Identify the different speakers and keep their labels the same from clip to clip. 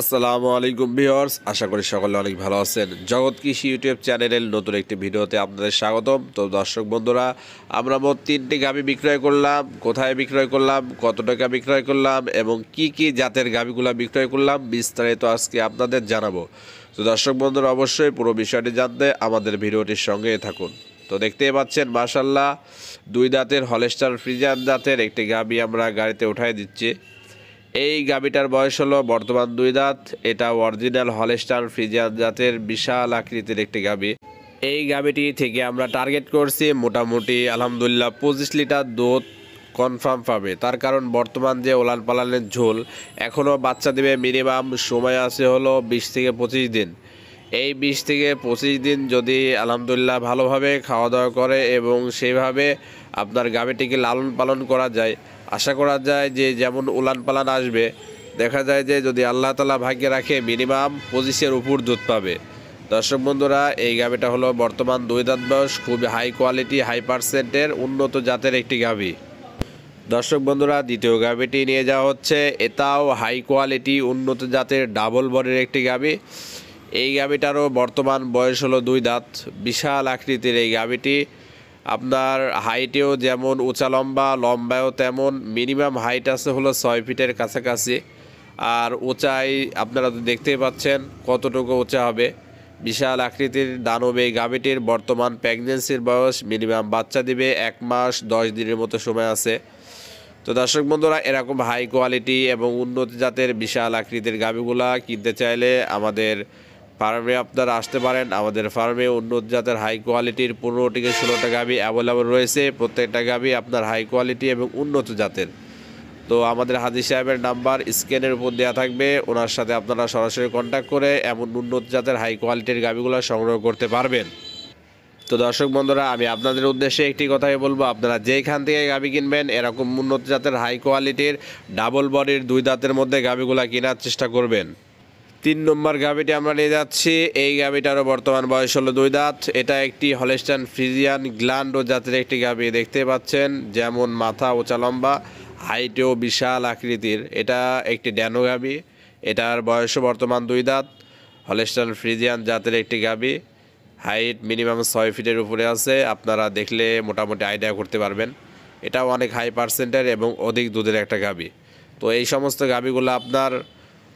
Speaker 1: আসসালামু আলাইকুম ভিউয়ার্স, আশা করি সকলে অনেক ভালো আছেন। জগৎ কৃষি ইউটিউব চ্যানেলের নতুন একটি ভিডিওতে আপনাদের স্বাগতম। তো দর্শক বন্ধুরা, আমরা মোট 3টি গাভী বিক্রয় করলাম। কোথায় বিক্রয় করলাম, কত টাকা বিক্রয় করলাম এবং কি কি জাতের গাভীগুলো বিক্রয় করলাম বিস্তারিত আজকে আপনাদের জানাবো। তো দর্শক বন্ধুরা, অবশ্যই পুরো বিষয়টি জানতে আমাদের ভিডিওটির সঙ্গে থাকুন। তো দেখতেই পাচ্ছেন, মাশাআল্লাহ 2 দাঁতের হলস্টাইন ফ্রিজিয়ান জাতের একটি গাভী আমরা গাড়িতে উঠাই দিচ্ছি। এই গাভীটার বয়স হলো বর্তমান 2 দাঁত। এটা অরিজিনাল হলস্টাইন ফ্রিজিয়ান জাতের বিশাল আকৃতির একটি গাভী। এই গাভীটি থেকে আমরা টার্গেট করছি মোটামুটি আলহামদুলিল্লাহ 25 লিটার দুধ কনফার্ম পাবে। তার কারণ বর্তমান যে ওলান পালানের ঝোল, এখনও বাচ্চা দেবে মিনিমাম সময় আছে হলো 20 থেকে 25 দিন। এই 20 থেকে 25 দিন যদি আলহামদুলিল্লাহ ভালোভাবে খাওয়া দাওয়া করে এবং সেইভাবে আপনার গাভীটিকে লালন পালন করা যায়, আশা করা যায় যে যেমন উলান পালান আসবে, দেখা যায় যে যদি আল্লাহ তাআলা ভাগ্যে রাখে মিনিমাম 25-এর উপর দুধ পাবে। দর্শক বন্ধুরা, এই গাভীটা হলো বর্তমান 2 দাঁত বয়স, খুবই হাই কোয়ালিটি হাই পার্সেন্টের উন্নত জাতের একটি গাভী। দর্শক বন্ধুরা, দ্বিতীয় গাভীটি নিয়ে যাওয়া হচ্ছে। এটাও হাই কোয়ালিটি উন্নত জাতের ডাবল বডির একটি গাভী। এই গাভীটারও বর্তমান বয়স হলো 2 দাঁত। বিশাল আকৃতির এই গাভীটি আপনার হাইটেও যেমন উঁচা লম্বায়ও তেমন। মিনিমাম হাইট আছে হলো 6 ফিটের কাছাকাছি। আর উঁচাই আপনারা তো দেখতেই পাচ্ছেন কতটুকু উঁচা হবে। বিশাল আকৃতির দানব এই গাভীটির বর্তমান প্রেগনেন্সির বয়স, মিনিমাম বাচ্চা দিবে 1 মাস 10 দিনের মতো সময় আছে। তো দর্শক বন্ধুরা, এরকম হাই কোয়ালিটি এবং উন্নত জাতের বিশাল আকৃতির গাভীগুলা কিনতে চাইলে আমাদের ফার্মে আপনারা আসতে পারেন। আমাদের ফার্মে উন্নত জাতের হাই কোয়ালিটির 15 থেকে 16টা গাভী অ্যাভেলেবল রয়েছে। প্রত্যেকটা গাভী আপনার হাই কোয়ালিটি এবং উন্নত জাতের। তো আমাদের হাজী সাহেবের নাম্বার স্ক্রিনের উপর দেওয়া থাকবে, ওনার সাথে আপনারা সরাসরি কন্ট্যাক্ট করে এমন উন্নত জাতের হাই কোয়ালিটির গাভীগুলো সংগ্রহ করতে পারবেন। তো দর্শক বন্ধুরা, আমি আপনাদের উদ্দেশ্যে একটি কথাই বলবো, আপনারা যেখান থেকে গাভী কিনবেন এরকম উন্নত জাতের হাই কোয়ালিটির ডাবল বডির 2 দাঁতের মধ্যে গাভীগুলো কেনার চেষ্টা করবেন। 3 নম্বর গাভীটি আমরা নিয়ে যাচ্ছি। এই গাভীটারও বর্তমান বয়স হলো 2 দাঁত। এটা একটি হলস্টাইন ফ্রিজিয়ান গ্ল্যান্ডো জাতের একটি গাভী। দেখতে পাচ্ছেন যেমন মাথা উঁচা লম্বা, হাইটেও বিশাল আকৃতির। এটা একটি ড্যানো গাভী। এটার বয়সও বর্তমান 2 দাঁত। হলস্টাইন ফ্রিজিয়ান জাতের একটি গাভী। হাইট মিনিমাম 6 ফিটের উপরে আছে। আপনারা দেখলে মোটামুটি আইডিয়া করতে পারবেন। এটাও অনেক হাই পার্সেন্টের এবং অধিক দুধের একটা গাভী। তো এই সমস্ত গাভীগুলো আপনার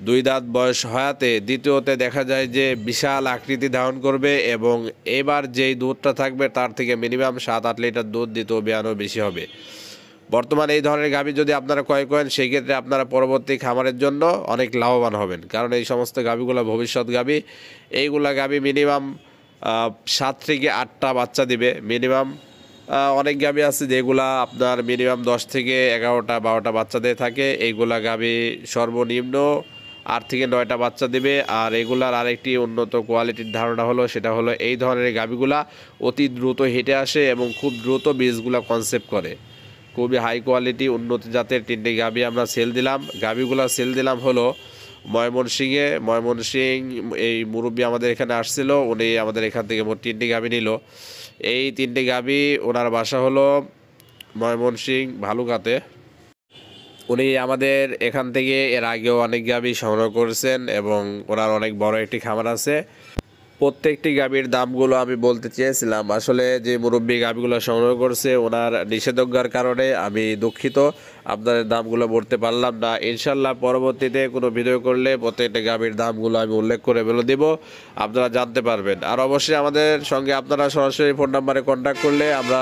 Speaker 1: 2 দাঁত বয়স হওয়াতে দ্বিতীয়তে দেখা যায় যে বিশাল আকৃতি ধারণ করবে এবং এবার যেই দুধটা থাকবে তার থেকে মিনিমাম 7-8 লিটার দুধ দ্বিতীয় বিয়ানও বেশি হবে। বর্তমানে এই ধরনের গাভী যদি আপনারা ক্রয় করেন, সেই ক্ষেত্রে আপনারা পরবর্তী খামারের জন্য অনেক লাভবান হবেন। কারণ এই সমস্ত গাভীগুলো ভবিষ্যৎ গাভী। এইগুলা গাভী মিনিমাম 7 থেকে 8টা বাচ্চা দিবে মিনিমাম। অনেক গাভী আছে যেগুলা আপনার মিনিমাম 10 থেকে 11টা 12টা বাচ্চা দিয়ে থাকে। এইগুলা গাভী সর্বনিম্ন 8 থেকে 9টা বাচ্চা দেবে। আর এগুলার আরেকটি উন্নত কোয়ালিটির ধারণা হলো, সেটা হলো এই ধরনের গাভীগুলা অতি দ্রুত হেঁটে আসে এবং খুব দ্রুত বীজগুলা কনসেপ্ট করে। খুবই হাই কোয়ালিটি উন্নত জাতের 3টি গাভী আমরা সেল দিলাম। গাভীগুলা সেল দিলাম হলো ময়মনসিংহ। এই মুরব্বী আমাদের এখানে আসছিল, উনি আমাদের এখান থেকে মোট 3টি গাভী নিল। এই 3টি গাভী, ওনার বাসা হলো ময়মনসিংহ ভালুকাতে। উনি আমাদের এখান থেকে এর আগেও অনেক গাভী সংগ্রহ করেছেন এবং ওনার অনেক বড় একটি খামার আছে। প্রত্যেকটি গাভীর দামগুলো আমি বলতে চেয়েছিলাম, আসলে যে মুরব্বী গাভীগুলো সংগ্রহ করছে ওনার নিষেধাজ্ঞার কারণে আমি দুঃখিত, আপনাদের দামগুলো বলতে পারলাম না। ইনশাল্লাহ পরবর্তীতে কোনো ভিডিও করলে প্রত্যেকটা গাভীর দামগুলো আমি উল্লেখ করে বলে দেব, আপনারা জানতে পারবেন। আর অবশ্যই আমাদের সঙ্গে আপনারা সরাসরি ফোন নাম্বারে কন্ট্যাক্ট করলে আমরা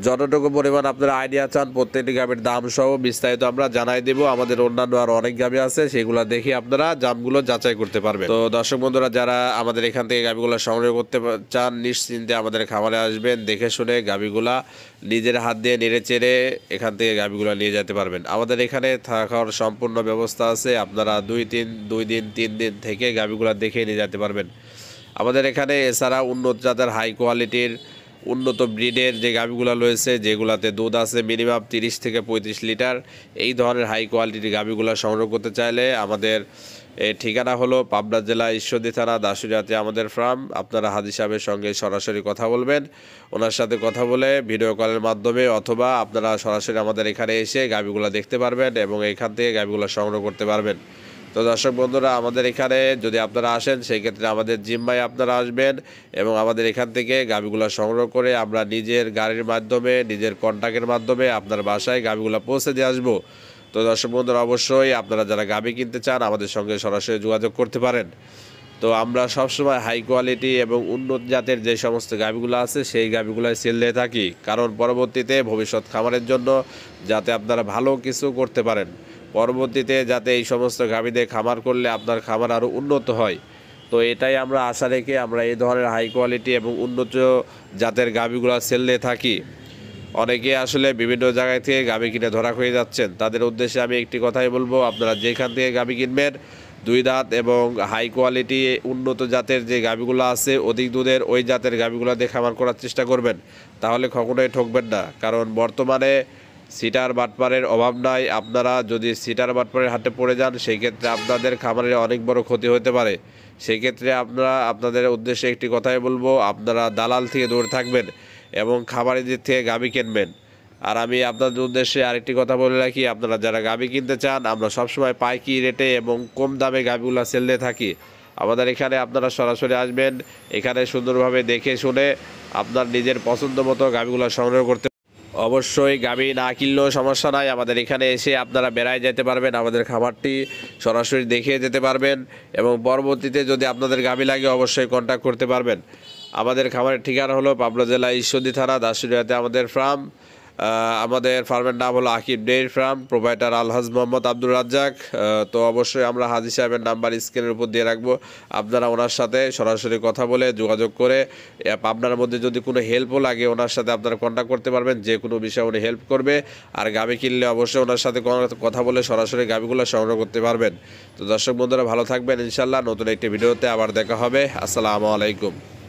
Speaker 1: যতটুকু পরিমাণ আপনারা আইডিয়া চান প্রত্যেকটি গাভীর দাম সহ বিস্তারিত আমরা জানাই দেব। আমাদের অন্যান্য আর অনেক গাভী আছে, সেগুলো দেখে আপনারা দামগুলো যাচাই করতে পারবেন। তো দর্শক বন্ধুরা, যারা আমাদের এখান থেকে গাভীগুলো সংগ্রহ করতে চান নিশ্চিন্তে আমাদের খামারে আসবেন। দেখে শুনে গাভীগুলা নিজের হাত দিয়ে নেড়ে চেড়ে এখান থেকে গাভীগুলো নিয়ে যেতে পারবেন। আমাদের এখানে থাকার সম্পূর্ণ ব্যবস্থা আছে। আপনারা 2 দিন 3 দিন থেকে গাভীগুলো দেখে নিয়ে যেতে পারবেন আমাদের এখানে। এছাড়া উন্নত জাতের হাই কোয়ালিটির উন্নত ব্রিডের যে গাভীগুলো রয়েছে, যেগুলাতে দুধ আছে মিনিমাম 30 থেকে 35 লিটার, এই ধরনের হাই কোয়ালিটির গাভীগুলো সংগ্রহ করতে চাইলে আমাদের ঠিকানা হলো পাবনা জেলা ঈশ্বরদী থানা দাসুরিয়াতে আমাদের ফার্ম। আপনারা হাজী সাহেবের সঙ্গে সরাসরি কথা বলবেন, ওনার সাথে কথা বলে ভিডিও কলের মাধ্যমে, অথবা আপনারা সরাসরি আমাদের এখানে এসে গাভীগুলো দেখতে পারবেন এবং এখান থেকে গাভীগুলো সংগ্রহ করতে পারবেন। তো তো দর্শক বন্ধুরা, আমাদের এখানে যদি আপনারা আসেন সেই ক্ষেত্রে আমাদের জিম্মায় আপনারা আসবেন এবং আমাদের এখান থেকে গাভীগুলো সংগ্রহ করে আমরা নিজের গাড়ির মাধ্যমে, নিজের কন্ট্যাক্টের মাধ্যমে আপনার বাসায় গাভীগুলো পৌঁছে দিয়ে আসবো। তো দর্শক বন্ধুরা, অবশ্যই আপনারা যারা গাভী কিনতে চান আমাদের সঙ্গে সরাসরি যোগাযোগ করতে পারেন। তো আমরা সবসময় হাই কোয়ালিটি এবং উন্নত জাতের যে সমস্ত গাভীগুলো আছে সেই গাভীগুলোই সেল দিয়ে থাকি, কারণ পরবর্তীতে ভবিষ্যৎ খামারের জন্য যাতে আপনারা ভালো কিছু করতে পারেন, পরবর্তীতে যাতে এই সমস্ত গাভী দিয়ে খামার করলে আপনার খামার আরও উন্নত হয়। তো এটাই আমরা আশা রেখে আমরা এই ধরনের হাই কোয়ালিটি এবং উন্নত জাতের গাভীগুলো সেল দিয়ে থাকি। অনেকে আসলে বিভিন্ন জায়গায় থেকে গাভী কিনে ধরা হয়ে যাচ্ছেন, তাদের উদ্দেশ্যে আমি একটি কথাই বলবো, আপনারা যেখান থেকে গাভী কিনবেন 2 দাঁত এবং হাই কোয়ালিটি উন্নত জাতের যে গাভীগুলো আছে অধিক দুধের ওই জাতের গাভীগুলো দিয়ে খামার করার চেষ্টা করবেন, তাহলে কখনোই ঠকবেন না। কারণ বর্তমানে সিটার বাটপারের অভাব নাই। আপনারা যদি সিটার বাটপারের হাতে পড়ে যান সেই ক্ষেত্রে আপনাদের খামারের অনেক বড় ক্ষতি হতে পারে। সেই ক্ষেত্রে আপনাদের উদ্দেশ্যে একটি কথাই বলবো, আপনারা দালাল থেকে দূরে থাকবেন এবং খামারের দিক থেকে গাভী কিনবেন। আর আমি আপনাদের উদ্দেশ্যে আরেকটি কথা বলে রাখি, আপনারা যারা গাভী কিনতে চান আমরা সবসময় পাইকারি রেটে এবং কম দামে গাভীগুলো সেল দিয়ে থাকি। আমাদের এখানে আপনারা সরাসরি আসবেন, এখানে সুন্দরভাবে দেখে শুনে আপনার নিজের পছন্দ মতো গাভীগুলো সংগ্রহ করতে। অবশ্যই গাভী না কিনলেও সমস্যা নাই, আমাদের এখানে এসে আপনারা বেড়ায় যেতে পারবেন, আমাদের খামারটি সরাসরি দেখে যেতে পারবেন এবং পরবর্তীতে যদি আপনাদের গাভী লাগে অবশ্যই কন্ট্যাক্ট করতে পারবেন। আমাদের খামারের ঠিকানা হলো পাবনা জেলা ঈশ্বরদী থানা দাসুরিয়াতে আমাদের ফার্ম। আমাদের ফার্মের নাম হলো আকিব ডেইরি ফার্ম, প্রোভাইডার আলহাজ মোহাম্মদ আব্দুর রাজ্জাক। তো অবশ্যই আমরা হাজী সাহেবের নাম্বার স্ক্রিনের উপর দিয়ে রাখবো, আপনারা ওনার সাথে সরাসরি কথা বলে যোগাযোগ করে আপনার মধ্যে যদি কোনো হেল্পও লাগে ওনার সাথে আপনারা কন্ট্যাক্ট করতে পারবেন, যে কোনো বিষয়ে উনি হেল্প করবে। আর গাভী কিনলে অবশ্যই ওনার সাথে কথা বলে সরাসরি গাভীগুলো সংগ্রহ করতে পারবেন। তো দর্শক বন্ধুরা ভালো থাকবেন, ইনশাল্লাহ নতুন একটি ভিডিওতে আবার দেখা হবে। আসসালামু আলাইকুম।